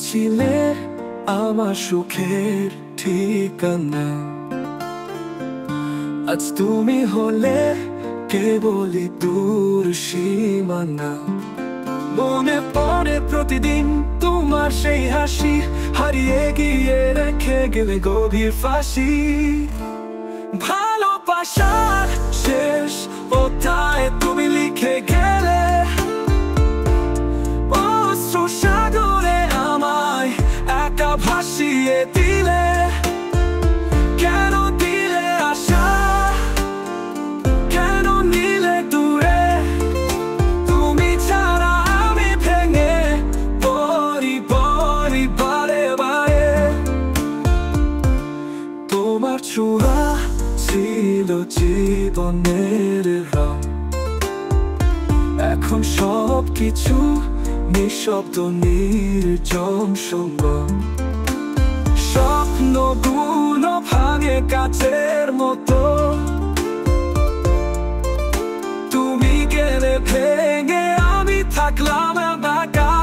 ছিলে আমার সুখের ঠিকানা। আজ তুমি হলে কেবলই দূর সীমানা। মনে পড়ে প্রতিদিন তোমার সেই হাসি, হারিয়ে গিয়ে রেখে গেলে গভীর ফাঁসি। ভালোবাসার শেষ অধ্যায় তুমি লিখে গেলে, অশ্রু সাগরে আমায় একা ভাসিয়ে দিলে। কেন দিলে আশা, কেন নিলে দূরে, তুমি ছাড়া আমি ভেঙে পড়ি পড়ি বারে বারে। তোমার ছোঁয়া ছিল জীবনের রং, এখন সব কিছু নিঃশব্দ নির্জন সঙ্গম। স্বপ্নগুলো ভাঙে কাচের মতো, তুমি গেলে ভেঙে আমি থাকলাম একা।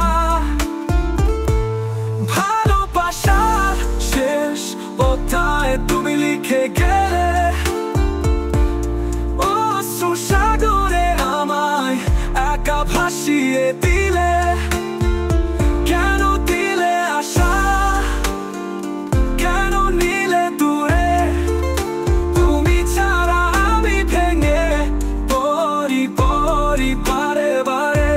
ভালোবাসার শেষ অধ্যায় তুমি লিখে গেলে, অশ্রু সাগরে আমায় একা ভাসিয়ে দিলে। কেন দিলে আশা, কেন নিলে দূরে, তুমি ছাড়া আমি ভেঙে পড়ি পড়ি বারে বারে।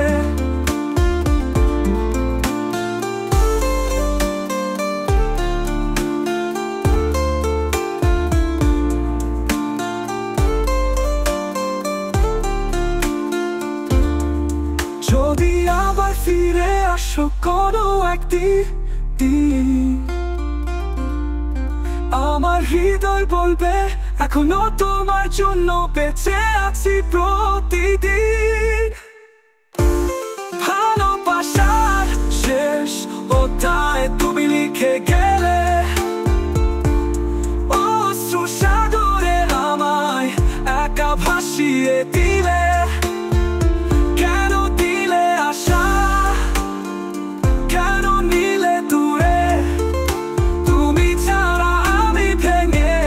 যদি আবার ফিরে আসো কোনো একদিন, আমার হৃদয় বলবে এখনো তোমার জন্য বেঁচে আছি প্রতিদিন। ভালোবাসার শেষ অধ্যায় তুমি লিখে গেলে, অশ্রু সাগরে আমায় একা ভাসিয়ে দিলে। কেন দিলে আশা, কেন নিলে দূরে, তুমি ছাড়া আমি ভেঙে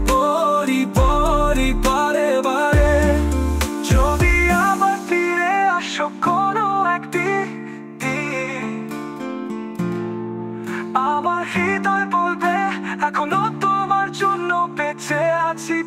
পড়ি পড়ি বারে বারে। যদি আবার ফিরে আসো কোনো একদিন, আমার হৃদয় বলবে এখনো তোমার জন্য বেঁচে আছি।